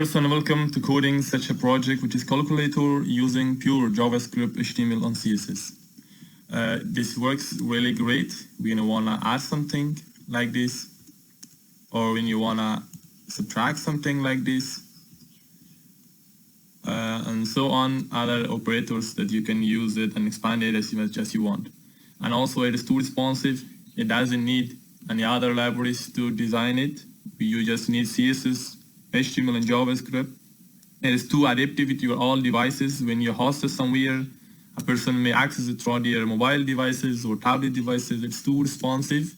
And welcome to coding such a project which is calculator using pure JavaScript, HTML, and CSS. This works really great when you wanna add something like this, or when you wanna subtract something like this, and so on, other operators that you can use it and expand it as much as you want. And also it is too responsive. It doesn't need any other libraries to design it. You just need CSS, HTML, and JavaScript. It is too adaptive to your all devices. When you host it somewhere, a person may access it through their mobile devices or tablet devices. It's too responsive.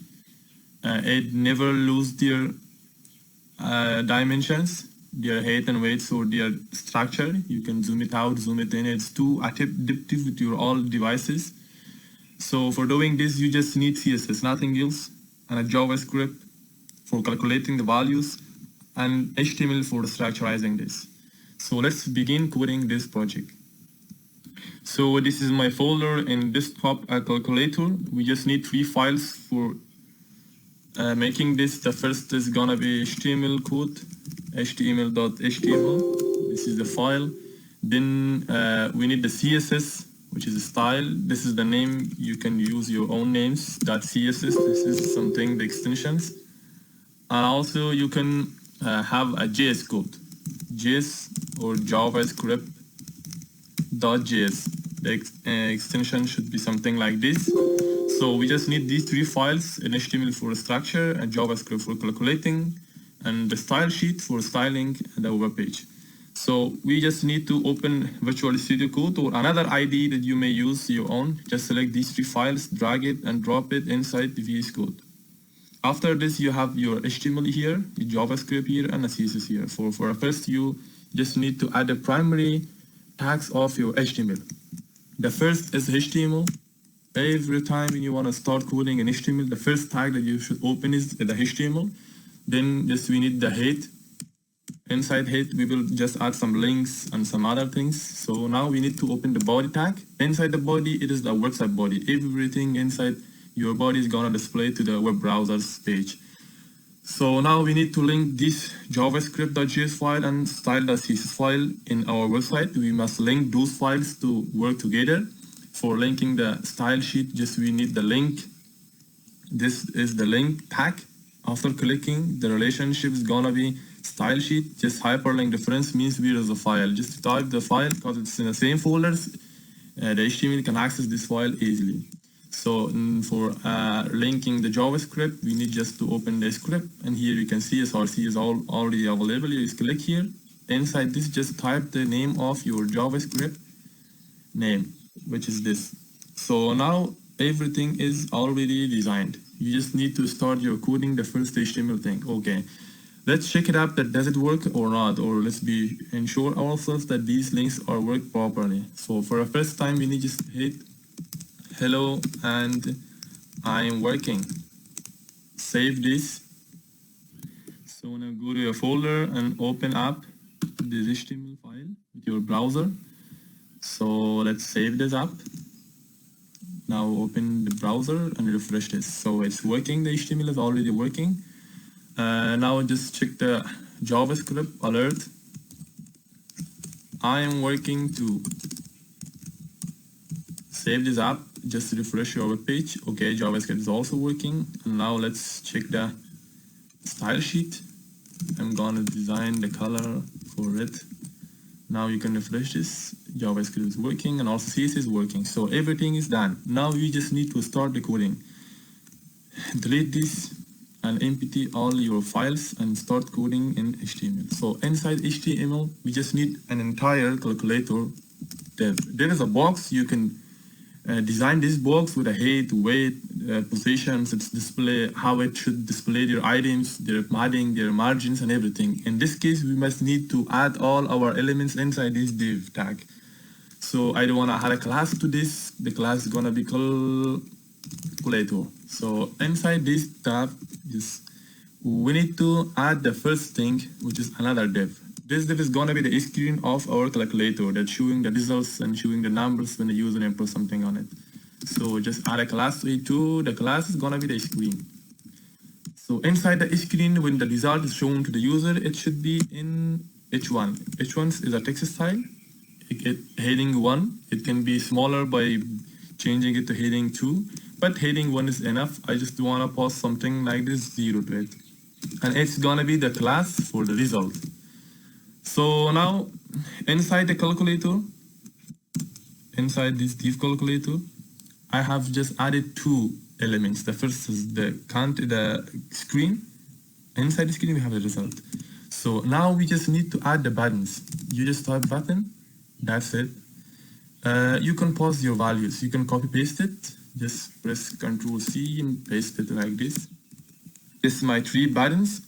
It never loses their dimensions, their height and weights, or their structure. You can zoom it out, zoom it in. It's too adaptive with your all devices. So for doing this, you just need CSS, nothing else, and a JavaScript for calculating the values, and HTML for structurizing this. So let's begin coding this project. So this is my folder in desktop calculator. We just need 3 files for making this. The first is gonna be HTML code, html.html. This is the file. Then we need the CSS, which is a style. This is the name. You can use your own names. .css. This is something, the extensions. And also you can have a JS code, JS or JavaScript.js. The extension should be something like this. So we just need these 3 files: an HTML for structure, and JavaScript for calculating, and the style sheet for styling the web page. So we just need to open Visual Studio Code or another IDE that you may use your own. Just select these 3 files, drag it, and drop it inside the VS Code. After this, you have your HTML here, your JavaScript here, and a CSS here. For first, you just need to add the primary tags of your HTML. The first is HTML. Every time when you want to start coding in HTML, the first tag that you should open is the HTML. Then just we need the head. Inside head, we will just add some links and some other things. So now we need to open the body tag. Inside the body, it is the website body. Everything inside your body is gonna display to the web browser's page. So now we need to link this javascript.js file and style.css file in our website. We must link those files to work together. For linking the style sheet, just we need the link. This is the link tag. After clicking, the relationship is gonna be style sheet. Just hyperlink difference means where is the file. Just type the file because it's in the same folders. The HTML can access this file easily. So for linking the JavaScript, we need just to open the script, and here you can see SRC is already available. You just click here. Inside this, just type the name of your JavaScript name, which is this. So now everything is already designed. You just need to start your coding the first HTML thing. Okay, let's check it out that does it work or not, or let's be ensure ourselves that these links are work properly. So for the first time, we need to just hit hello and I'm working. Save this. So now go to your folder and open up this HTML file with your browser. So let's save this up. Now open the browser and refresh this. So it's working. The HTML is already working. Now just check the JavaScript alert. I am working too. Save this up. Just refresh your web page. Okay, JavaScript is also working. And now let's check the style sheet. I'm gonna design the color for it. Now you can refresh this. JavaScript is working and also CSS is working. So everything is done. Now you just need to start the coding. Delete this and empty all your files and start coding in HTML. So inside HTML, we just need an entire calculator div. There is a box. You can design this box with a height, weight, positions, its display, how it should display their items, their padding, their margins, and everything. In this case, we must need to add all our elements inside this div tag. So I don't want to add a class to this. The class is gonna be calculator. So inside this tab, we need to add the first thing, which is another div. This div is gonna be the screen of our calculator that's showing the results and showing the numbers when the user inputs something on it. So just add a class to it too. The class is gonna be the screen. So inside the screen, when the result is shown to the user, it should be in H1. H1 is a text style. Heading 1, it can be smaller by changing it to heading 2, but heading 1 is enough. I just want to pass something like this 0 to it, and it's gonna be the class for the result. So now inside the calculator, inside this div calculator, I have just added 2 elements. The first is the screen. Inside the screen we have the result. So now we just need to add the buttons. You just type button, that's it. You can pause your values. You can copy paste it. Just press Ctrl C and paste it like this. This is my 3 buttons.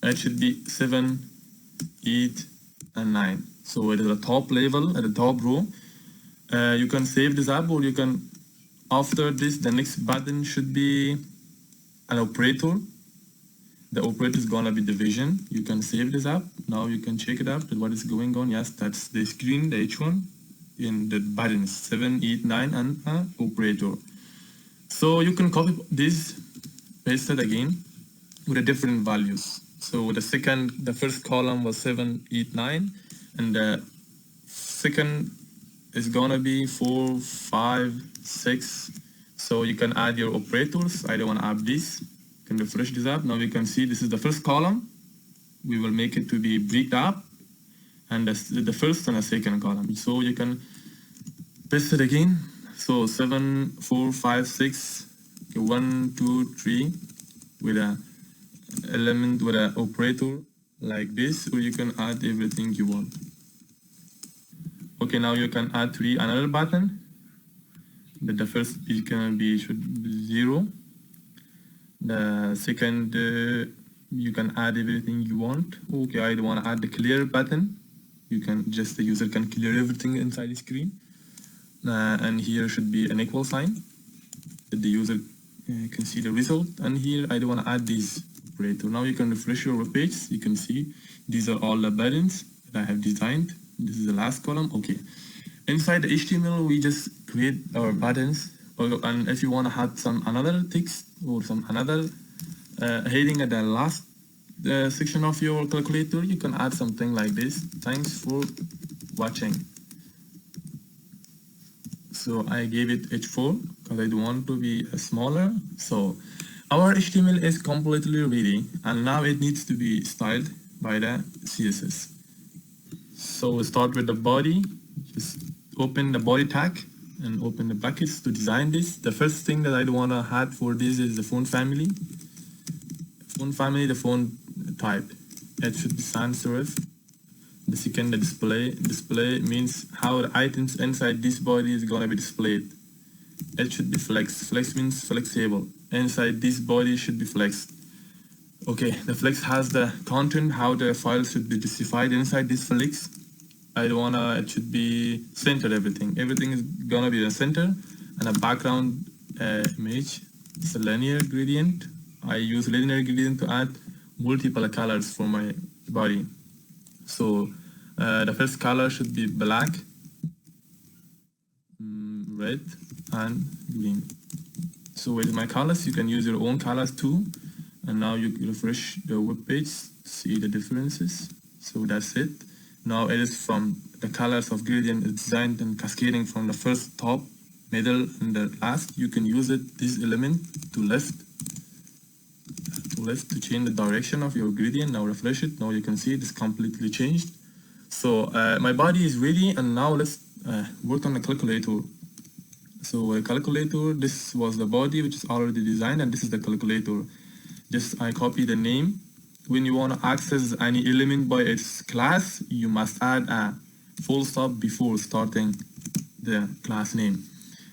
It should be 7, 8, and 9. So it is a top level at the top row. You can save this up, or you can, after this, the next button should be an operator. The operator is gonna be division. You can save this up. Now you can check it out, what is going on. Yes, that's the screen, the H1, in the buttons 7, 8, 9, and operator. So you can copy this, paste it again with the different values. So the first column was 7, 8, 9, and the second is gonna be 4, 5, 6. So you can add your operators. I don't want to add this. You can refresh this up. Now we can see this is the first column. We will make it to be break up, and the first and the second column. So you can paste it again. So 7, 4, 5, 6, 1, 2, 3 with a element with an operator like this, or you can add everything you want. Okay, now you can add another button. The first should be 0. The second, you can add everything you want. Okay, I don't want to add the clear button. You can the user can clear everything inside the screen. And here should be an equal sign that the user can see the result. And here I don't want to add this operator. Now you can refresh your web page. You can see these are all the buttons that I have designed. This is the last column. Okay. Inside the HTML, we just create our buttons. And if you want to add another text or another heading at the last section of your calculator, you can add something like this. Thanks for watching. So I gave it H4 because I don't want to be smaller. So our HTML is completely ready, and now it needs to be styled by the CSS. So we start with the body. Just open the body tag and open the buckets to design this. The first thing that I want to add for this is the font family. The font type. It should be sans serif. The second, the display. Display means how the items inside this body is gonna be displayed. It should be flex. Flex means flexible. Inside this body should be flexed. Okay, the flex has the content, how the file should be specified inside this flex. It should be centered everything. Everything is gonna be the center, and a background image. It's a linear gradient. I use linear gradient to add multiple colors for my body. So the first color should be black, red, and green. So with my colors, you can use your own colors too. And now you refresh the web page to see the differences. So that's it. Now it is from the colors of gradient is designed and cascading from the first top, middle, and the last. You can use this element to left to change the direction of your gradient. Now refresh it. Now you can see it is completely changed. So my body is ready, and now let's work on the calculator. So the calculator, this was the body which is already designed, and this is the calculator. Just I copy the name. When you want to access any element by its class, you must add a full stop before starting the class name.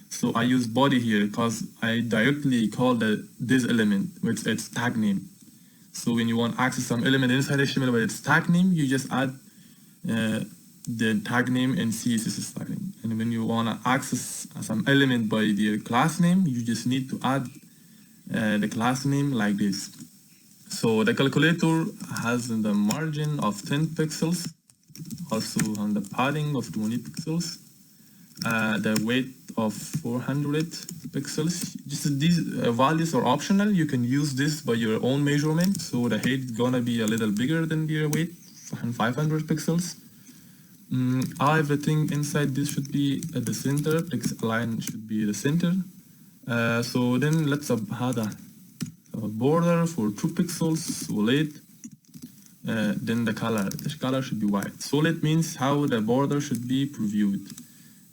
So I use body here because I directly call this element with its tag name. So when you want to access some element inside HTML with its tag name, you just add the tag name in CSS styling. And when you want to access some element by their class name, you just need to add the class name like this. So the calculator has the margin of 10 pixels, also on the padding of 20 pixels, the weight of 400 pixels. Just these values are optional. You can use this by your own measurement. So the height is gonna be a little bigger than the weight 500 pixels. Everything inside this should be at the center, text line should be the center. So then let's add a border for 2 pixels, solid. Then the color should be white. Solid means how the border should be previewed.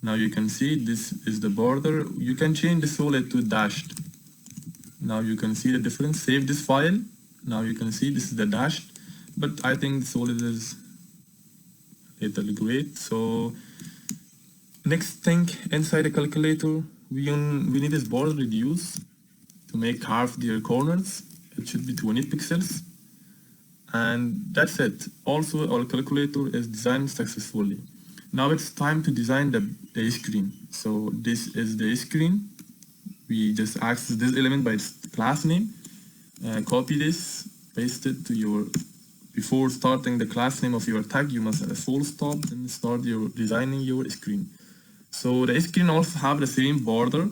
Now you can see this is the border. You can change the solid to dashed. Now you can see the difference. Save this file. Now you can see this is the dashed, but I think the solid is a little great. So next thing inside the calculator, we need this border reduce to make half their corners. It should be 20 pixels. And that's it. Also, our calculator is designed successfully. Now it's time to design the screen. So this is the screen. We just access this element by its class name. Copy this, paste it to your, before starting the class name of your tag, you must add a full stop, then start your designing your screen. So the screen also have the same border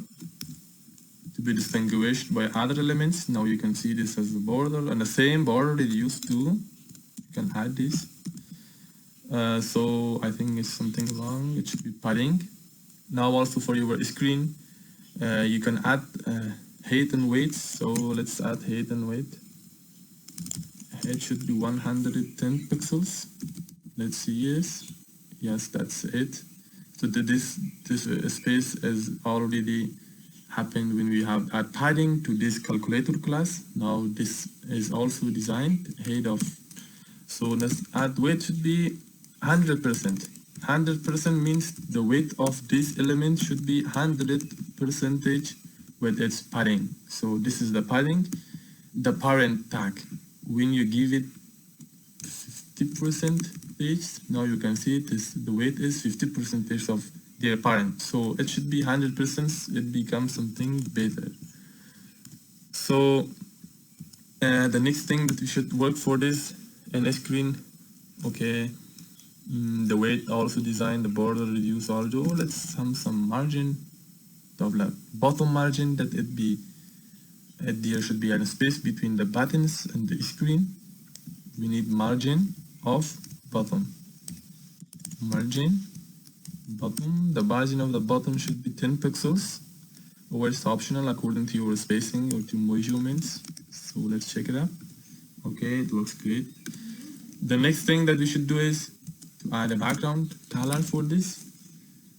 to be distinguished by other elements. Now you can see this as the border, and the same border is used to, you can add this. So I think it's something wrong, it should be padding. Now also for your screen, you can add height and weight. So let's add height and weight. It should be 110 pixels. Let's see, yes, that's it. So this space is already happened when we have add padding to this calculator class. Now this is also designed height of. So let's add weight should be 100%. 100% means the weight of this element should be 100% with its padding. So this is the padding, the parent tag. When you give it 50%, now you can see it is the weight is 50% of their parent. So it should be 100%. It becomes something better. So the next thing that we should work for this in a screen. Okay. The weight also design the border reduce also. Let's have some margin of the bottom margin that it be. There should be a space between the buttons and the screen. We need margin of bottom. Margin bottom. The margin of the bottom should be 10 pixels, or it's optional according to your spacing or to measurements. So let's check it out. Okay, it looks great. The next thing that we should do is to add a background color for this.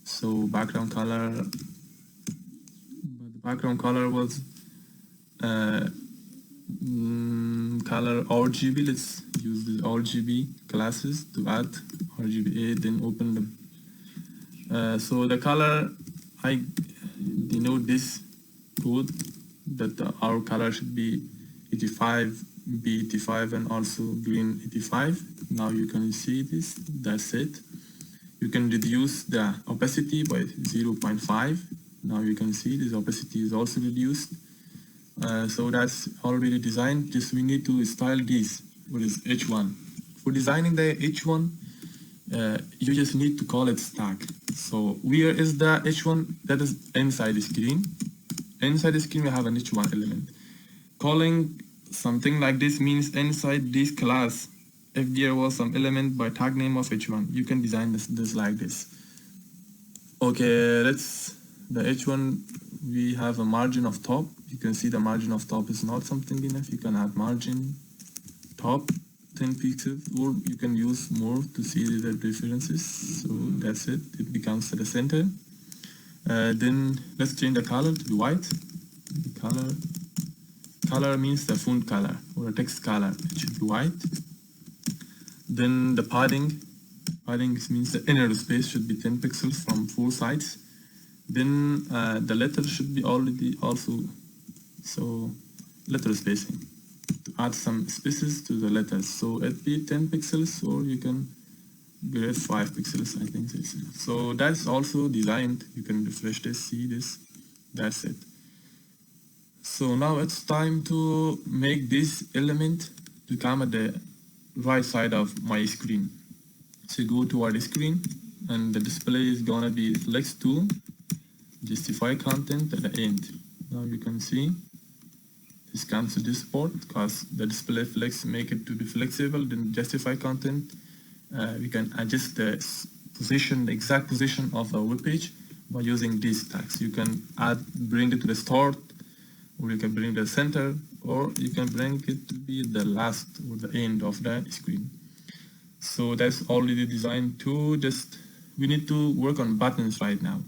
So background color. The background color was color RGB. Let's use the RGB classes to add RGBA, then open the so the color, I denote this code that our color should be 85, B85, and also green 85. Now you can see this, that's it. You can reduce the opacity by 0.5. Now you can see this opacity is also reduced. So that's already designed. Just we need to style this, what is H1. For designing the H1, you just need to call it stack. So where is the H1? That is inside the screen. Inside the screen we have an H1 element. Calling something like this means inside this class, if there was some element by tag name of H1, you can design this like this. Okay, let's the H1, we have a margin of top. You can see the margin of top is not something enough. You can add margin top 10 pixels, or you can use more to see the differences. So that's it. It becomes the center. Then let's change the color to be white. The color means the font color or a text color. It should be white. Then the padding means the inner space should be 10 pixels from 4 sides. Then the letter should be already also, so letter spacing, to add some spaces to the letters. So it be 10 pixels, or you can grade 5 pixels, I think. So that's also designed. You can refresh this, see this, that's it. So now it's time to make this element to come at the right side of my screen. So go to our screen, and the display is gonna be flex tool, justify content at the end. Now you can see this comes to this port because the display flex make it to be flexible. Then justify content we can adjust the position, the exact position of the web page by using these tags. You can bring it to the start, or you can bring it to the center, or you can bring it to be the last or the end of the screen. So that's already designed to we need to work on buttons right now.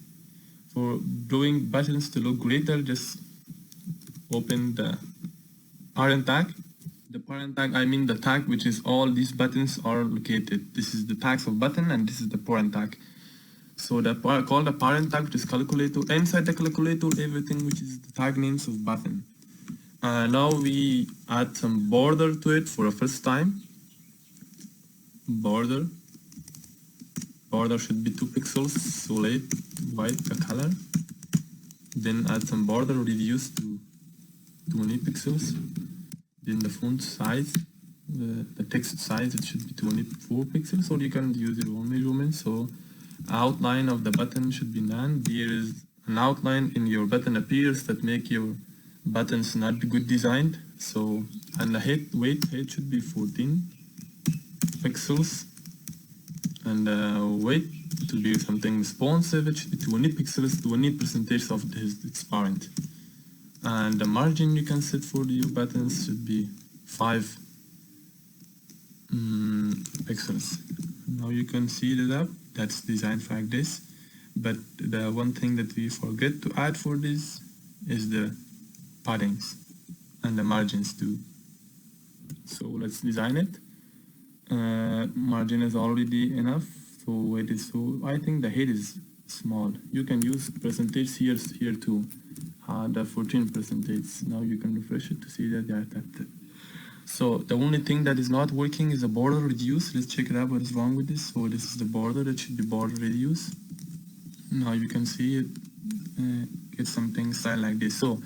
For doing buttons to look greater, just open the parent tag. The parent tag, I mean the tag which is all these buttons are located. This is the tags of button and this is the parent tag. So call the parent tag, which is calculator. Inside the calculator, everything which is the tag names of button. Now we add some border to it for the first time. Border should be 2 pixels, solid white the color. Then add some border reduce to 20 pixels. Then the font size, the text size, it should be 24 pixels, or you can use your own measurement. So outline of the button should be none. There is an outline in your button appears that make your buttons not good designed. So, and the weight should be 14 pixels, and weight to be something responsive, it should be 20 pixels, 20% of its parent. And the margin you can set for your buttons should be 5 pixels. Now you can see that up. That's designed like this. But the one thing that we forget to add for this is the paddings and the margins too. So let's design it. Margin is already enough. So weight is I think the head is small. You can use percentage here too. The 14%. Now you can refresh it to see that they are tapped. So the only thing that is not working is the border reduce. Let's check it out what is wrong with this. So this is the border, it should be border reduce. Now you can see it get something style like this. So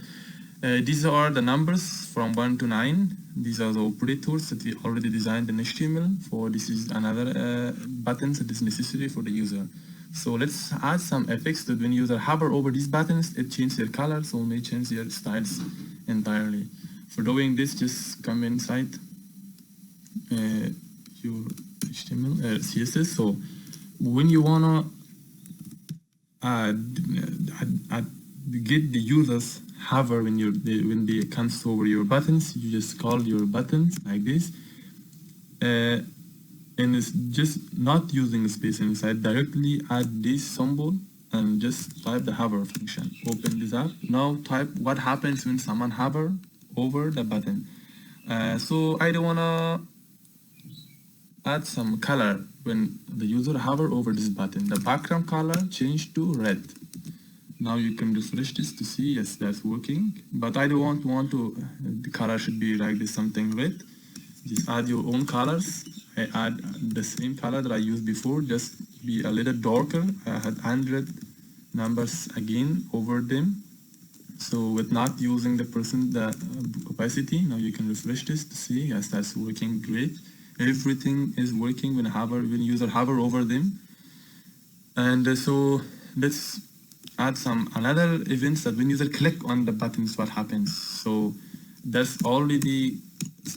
these are the numbers from 1 to 9. These are the operators that we already designed in HTML. For this is another buttons that is necessary for the user. So let's add some effects that when user hover over these buttons, it changes their color, so it may change their styles entirely. For doing this, just come inside your HTML, CSS. So when you wanna get the users hover when they comes over your buttons, you just call your buttons like this. And it's just not using the space inside, directly add this symbol and just type the hover function. Open this up. Now type what happens when someone hover over the button. So I don't wanna add some color when the user hover over this button. The background color change to red. Now you can refresh this to see, yes, that's working. But I don't want to, the color should be like this, something red. Just add your own colors. I add the same color that I used before, just be a little darker. I had 100 numbers again over them. So with not using the opacity, now you can refresh this to see, yes, that's working great. Everything is working when user hover over them. And so let's add some another events that when user click on the buttons, what happens. So that's already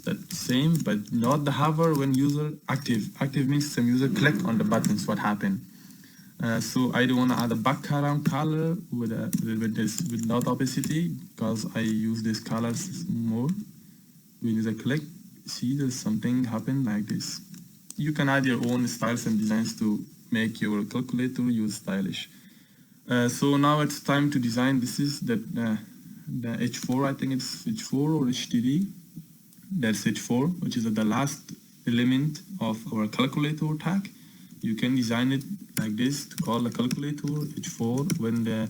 the same, but not the hover when user active. Active means some user click on the buttons, what happened. So I don't want to add a background color with not opacity, because I use these colors more. When user click, see there's something happen like this. You can add your own styles and designs to make your calculator use stylish. So now it's time to design. This is the H4, I think it's H4 or H3. That's H4, which is the last element of our calculator tag. You can design it like this to call the calculator H4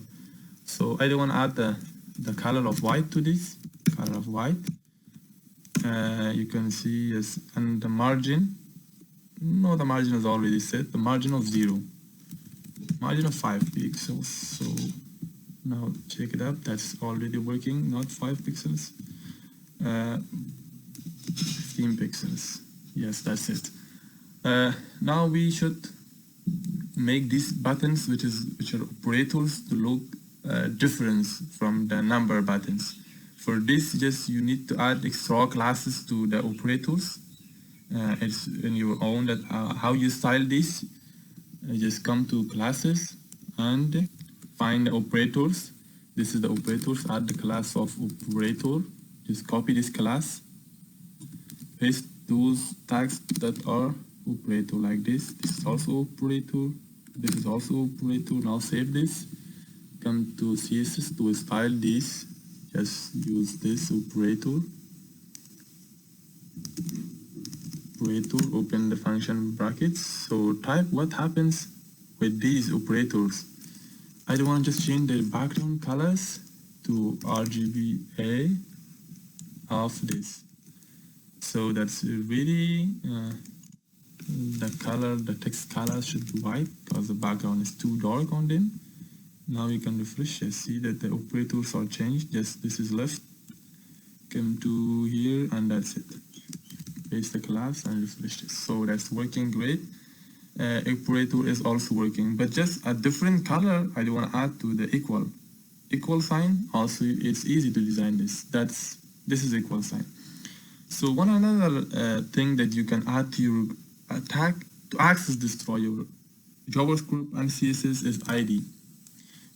so I don't want to add the color of white to this, color of white. You can see, yes, and the margin, no, the margin is already set, the margin of 0. Margin of 5 pixels. So now check it up, that's already working, not 5 pixels. 15 pixels. Yes, that's it. Now we should make these buttons, which are operators, to look different from the number buttons. For this, just you need to add extra classes to the operators. it's in your own that how you style this. Just come to classes and find operators. This is the operators. Add the class of operator. Just copy this class, paste those tags that are operator like this. This is also operator. This is also operator. Now save this. Come to CSS to style this. Just use this operator. Open the function brackets. So type what happens with these operators. I don't want to just change the background colors to RGBA of this. So that's really the text color should be white because the background is too dark on them. Now you can refresh and see that the operators are changed. Just this is left. Come to here and that's it. Paste the class and refresh this. So that's working great. Operator is also working, but just a different color. I don't want to add to the equal sign. Also, it's easy to design this. This is equal sign. So one another thing that you can add to your tag to access this through your JavaScript and CSS is ID.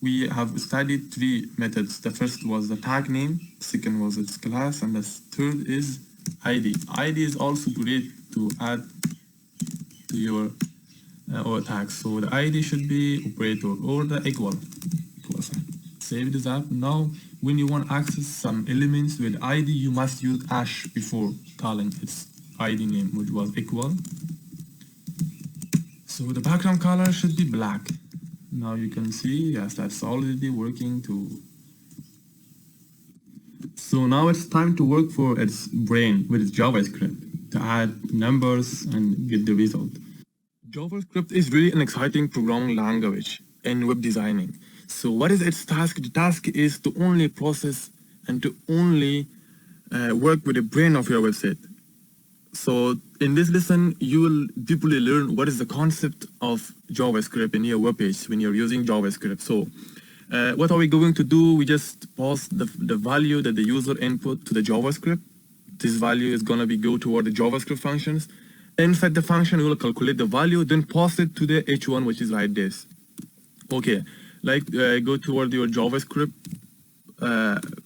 We have studied 3 methods. The first was the tag name, second was its class, and the third is ID. ID is also great to add to your tag. So the ID should be operator or the equal sign. Save this up. Now when you want to access some elements with ID, you must use hash before calling its ID name, which was equal. So the background color should be black. Now you can see, yes, that's already working too. So now it's time to work for its brain with its JavaScript to add numbers and get the result. JavaScript is really an exciting programming language in web designing. So what is its task? The task is to only process and to only work with the brain of your website. So in this lesson, you will deeply learn what is the concept of JavaScript in your web page when you're using JavaScript. So what are we going to do? We just pass the value that the user input to the JavaScript. This value is going to be go toward the JavaScript functions. Inside the function, we will calculate the value, then pass it to the H1, which is like this. Okay, like go toward your JavaScript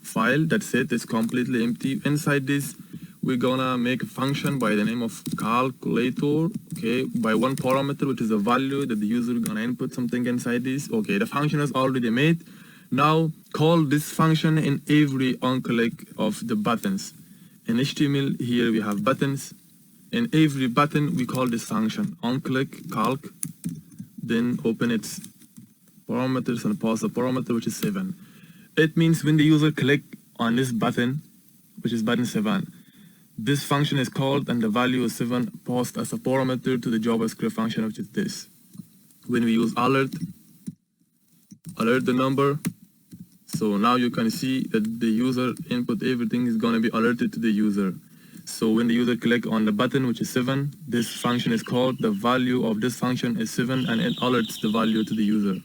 file. That's it. It's completely empty. Inside this, we're gonna make a function by the name of calculator, okay, by one parameter, which is a value that the user gonna input something inside this. Okay, the function is already made. Now call this function in every on-click of the buttons. In HTML, here we have buttons. In every button, we call this function on-click calc, then open its parameters and pass the parameter, which is 7. It means when the user click on this button, which is button 7, this function is called and the value is 7 passed as a parameter to the JavaScript function, which is this. When we use alert the number. So now you can see that the user input everything is going to be alerted to the user. So when the user click on the button, which is 7, this function is called, the value of this function is 7 and it alerts the value to the user.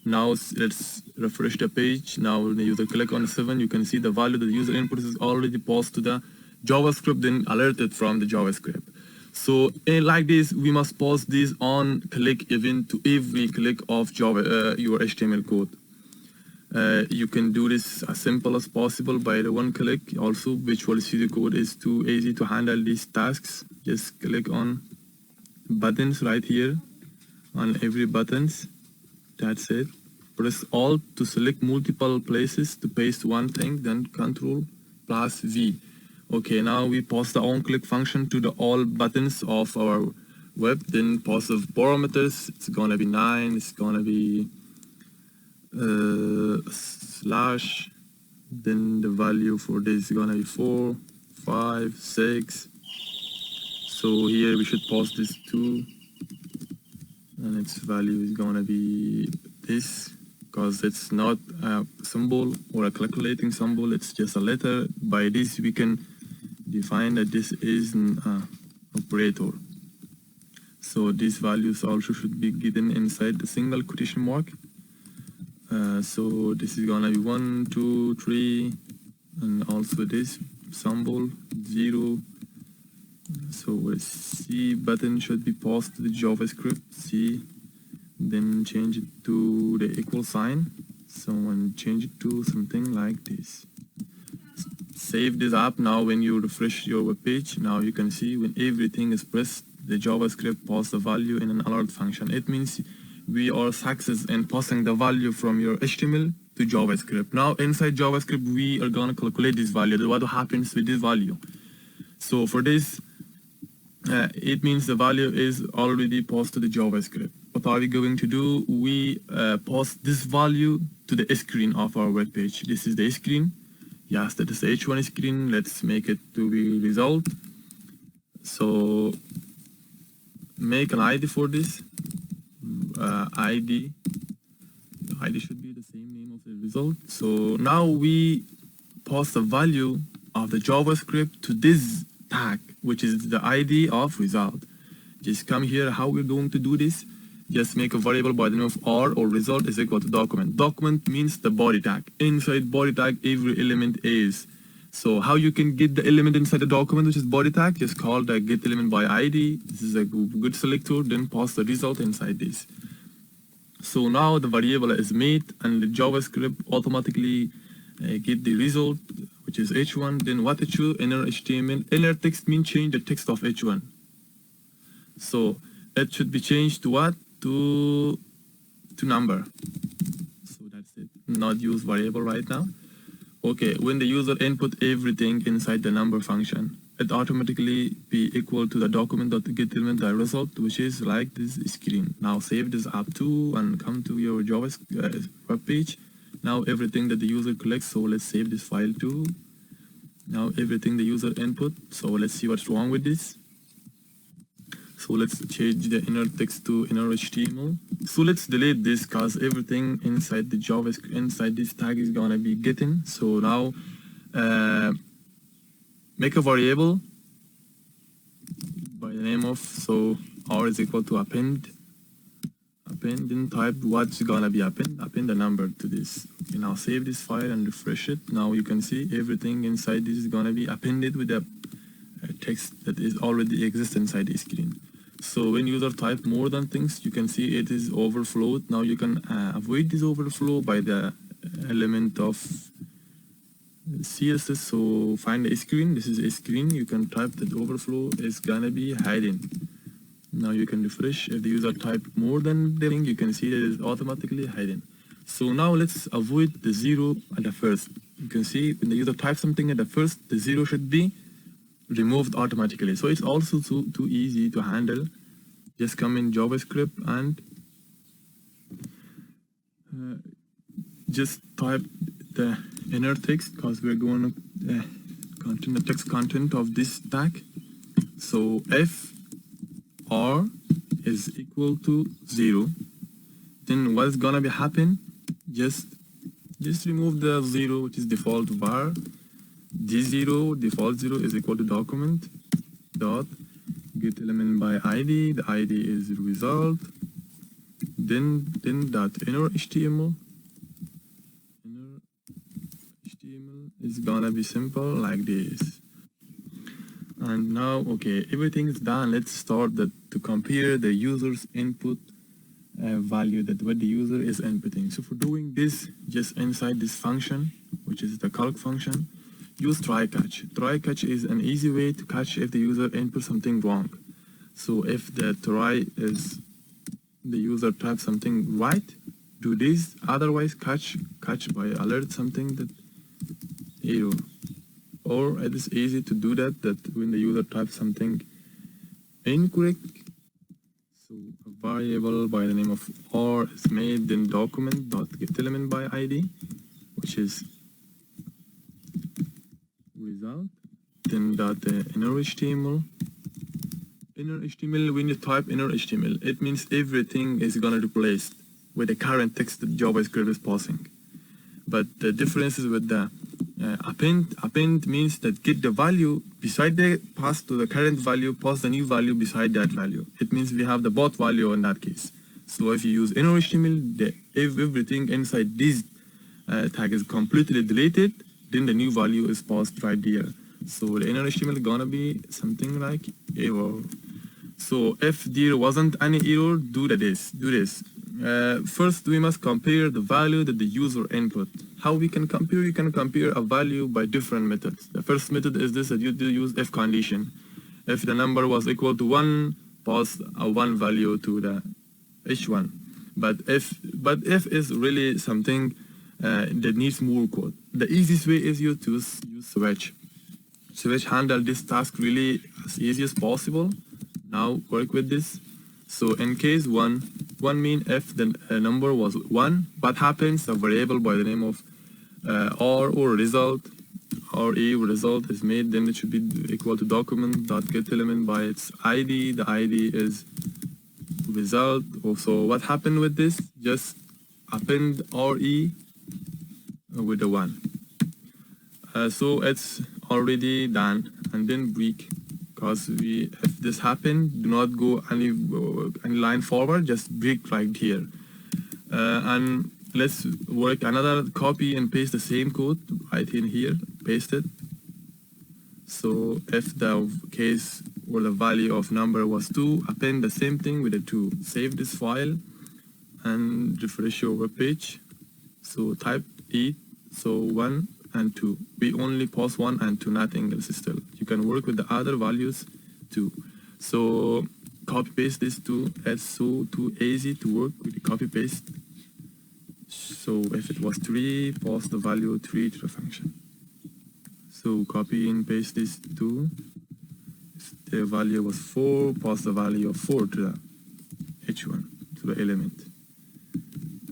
Now let's refresh the page. Now when the user click on 7, you can see the value that the user input is already passed to the JavaScript, then alerted from the JavaScript. So like this, we must pass this on click event to every click of your HTML code. You can do this as simple as possible by the one click. Also, Visual Studio Code is too easy to handle these tasks. Just click on buttons right here on every buttons. That's it. Press Alt to select multiple places to paste one thing, then Control plus V. Okay, now we pass the on-click function to the all buttons of our web, then pass the parameters. It's gonna be 9, it's gonna be slash, then the value for this is gonna be 4, 5, 6. So here we should pass this 2, and its value is gonna be this, because it's not a symbol or a calculating symbol, it's just a letter. By this we can define that this is an operator. So these values also should be given inside the single quotation mark. So this is gonna be 1, 2, 3, and also this symbol 0, So C button should be passed to the JavaScript C, then change it to the equal sign. So and change it to something like this. Save this app. Now when you refresh your web page, now you can see when everything is pressed, the JavaScript passes the value in an alert function. It means we are success in passing the value from your HTML to JavaScript. Now inside JavaScript, we are gonna calculate this value, what happens with this value. So for this, it means the value is already passed to the JavaScript. What are we going to do? We pass this value to the screen of our web page. This is the screen. Yes, that is the H1 screen. Let's make it to be result. So make an ID for this. ID. The ID should be the same name of the result. So now we pass the value of the JavaScript to this tag, which is the ID of result. Just come here. How we're going to do this? Just make a variable by the name of R, or result is equal to document. Document means the body tag. Inside body tag, every element is. So how you can get the element inside the document, which is body tag, just call the get element by ID. This is a good selector, then pass the result inside this. So now the variable is made, and the JavaScript automatically get the result, which is H1. Then what it should, inner HTML, inner text means change the text of H1. So it should be changed to what? To number. So that's it. Not use variable right now. Okay, when the user input everything inside the number function, it automatically be equal to the document.getElement.result, which is like this screen. Now save this app too and come to your JavaScript web page. Now everything that the user collects, so let's save this file too. Now everything the user input, so let's see what's wrong with this. So let's change the inner text to inner HTML. So let's delete this because everything inside the JavaScript, inside this tag is gonna be getting. So now make a variable by the name of, so R is equal to append, then type what's gonna be append the number to this. Okay, now save this file and refresh it. Now you can see everything inside this is gonna be appended with the text that is already exists inside the screen. So when user type more than things, you can see it is overflowed. Now you can avoid this overflow by the element of CSS. So find the screen. This is a screen. You can type that overflow is gonna be hidden. Now you can refresh. If the user type more than the thing, you can see that it is automatically hidden. So now let's avoid the zero at the first. You can see when the user types something at the first, the zero should be removed automatically. So it's also too easy to handle. Just come in JavaScript and just type the inner text, because we're going to contain the text content of this tag. So if R is equal to 0, then what's gonna be happen? Just remove the 0, which is default var. D0, default 0 is equal to document dot get element by ID. The ID is result. Then dot inner HTML. Inner HTML is gonna be simple like this. And now, okay, everything is done. Let's start to compare the user's input value that what the user is inputting. So for doing this, just inside this function, which is the calc function, use try catch. Try catch is an easy way to catch if the user inputs something wrong. So if the try is the user types something right, do this. Otherwise, catch by alert something that error. Or it is easy to do that when the user types something incorrect. So a variable by the name of R is made, then document dot get element by ID, which is result, then dot inner HTML. Inner HTML, when you type inner HTML, it means everything is gonna replace with the current text that JavaScript is passing. But the difference is with the append means that get the value beside the pass to the current value, pass the new value beside that value. It means we have the both value in that case. So if you use inner HTML, if everything inside this tag is completely deleted, then the new value is passed right there. So the inner HTML is gonna be something like error. So if there wasn't any error, do this. First, we must compare the value that the user input. How we can compare? You can compare a value by different methods. The first method is this, that you use if condition. If the number was equal to 1, pass a 1 value to the h1. But if is really something that needs more code. The easiest way is you to use switch. Switch handle this task really as easy as possible. Now work with this. So in case 1 mean if the number was 1, what happens? A variable by the name of r or result, re result is made, then it should be equal to document.getElement by its ID. The ID is result. Also, what happened with this? Just append re with the 1. So it's already done, and then break. Because if this happened, do not go any line forward, just break right here. And let's work another copy and paste the same code right in here, paste it. So if the case where the value of number was 2, append the same thing with a 2. Save this file and refresh your web page. So type it, so 1 and 2. We only pass 1 and 2, nothing else still. You can work with the other values too. So copy paste this too. It's so too easy to work with the copy paste. So if it was 3, pass the value 3 to the function. So copy and paste this too. If the value was 4, pass the value of 4 to the h1, to the element.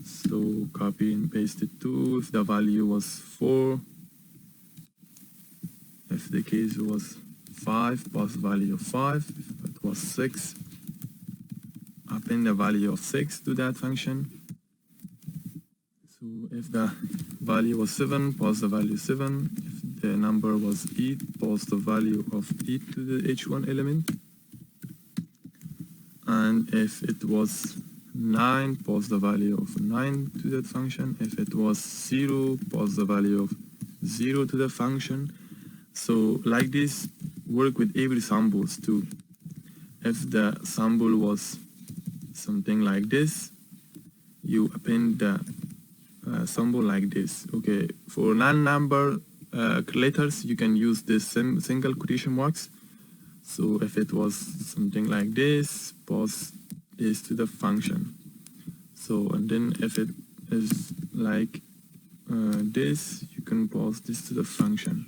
So copy and paste it too. If the value was 4, if the case was 5, pass the value of 5. If it was 6, append the value of 6 to that function. So if the value was 7, pass the value 7. If the number was 8, pass the value of 8 to the h1 element. And if it was 9, pass the value of 9 to that function. If it was 0, pass the value of 0 to the function. So like this, work with every symbols too. If the symbol was something like this, you append the symbol like this. Okay, for non-number letters, you can use this single quotation marks. So if it was something like this, pass this to the function. So and then if it is like this, you can pass this to the function.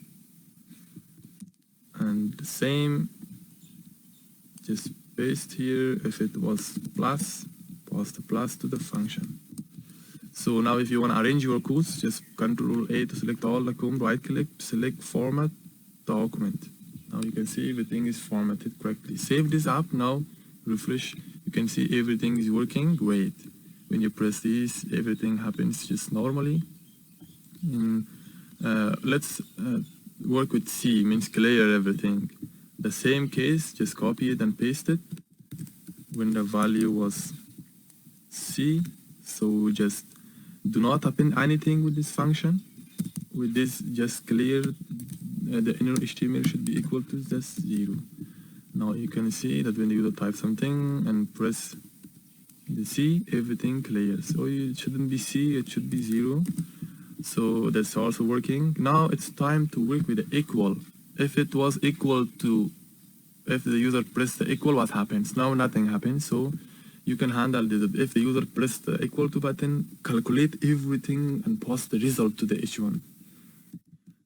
And the same, just paste here. If it was plus, pass the plus to the function. So now if you want to arrange your codes, just Ctrl A to select all the code, right click, select format document. Now you can see everything is formatted correctly. Save this up now, refresh, you can see everything is working great. When you press this, everything happens just normally. Let's work with C, means clear everything. The same case, just copy it and paste it. When the value was C, so just do not append anything with this function. With this, just clear the inner HTML should be equal to just 0. Now you can see that when you type something and press the C, everything clears. So it shouldn't be C, it should be 0. So that's also working. Now it's time to work with the equal. If it was equal to, if the user pressed the equal, what happens? Now nothing happens. So you can handle this. If the user pressed the equal to button, calculate everything and pass the result to the h1.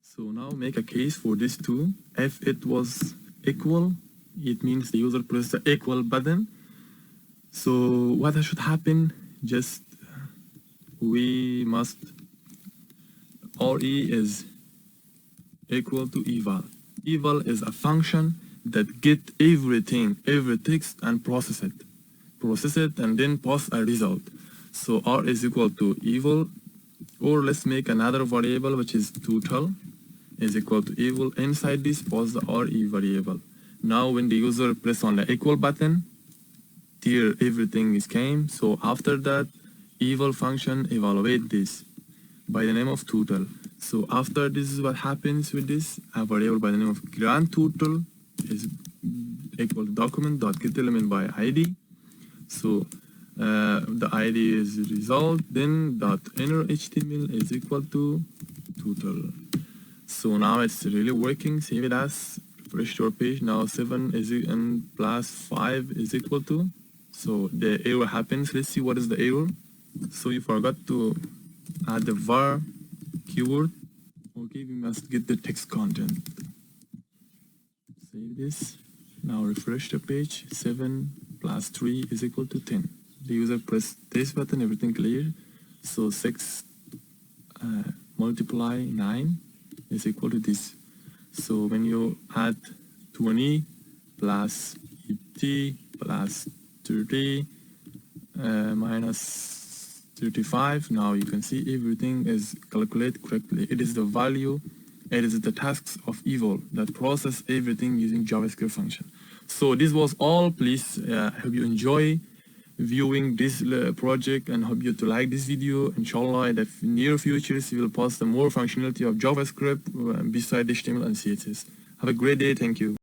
So now make a case for this too. If it was equal, it means the user pressed the equal button. So what should happen? Just we must re is equal to eval. Eval is a function that get everything, every text and process it and then pass a result. So r is equal to eval, or let's make another variable which is total is equal to eval. Inside this, pass the re variable. Now when the user press on the equal button, here everything is came. So after that, eval function evaluate this by the name of total. So after this is what happens with this, a variable by the name of grand total is equal to document.getElement by ID. So the ID is result, then dot inner HTML is equal to total. So now it's really working. Save it as, refresh your page. Now 7 is and plus 5 is equal to. So the error happens. Let's see what is the error. So you forgot to add the var keyword. Okay, we must get the text content. Save this. Now refresh the page. 7 plus 3 is equal to 10. The user press this button, everything clear. So 6 multiply 9 is equal to this. So when you add 20 plus 80 plus 30 minus 35, now you can see everything is calculated correctly. It is the value, it is the tasks of Evil that process everything using JavaScript function. So this was all. Please hope you enjoy viewing this project and hope you to like this video. Inshallah, in the near future we will post the more functionality of JavaScript beside HTML and CSS. Have a great day. Thank you.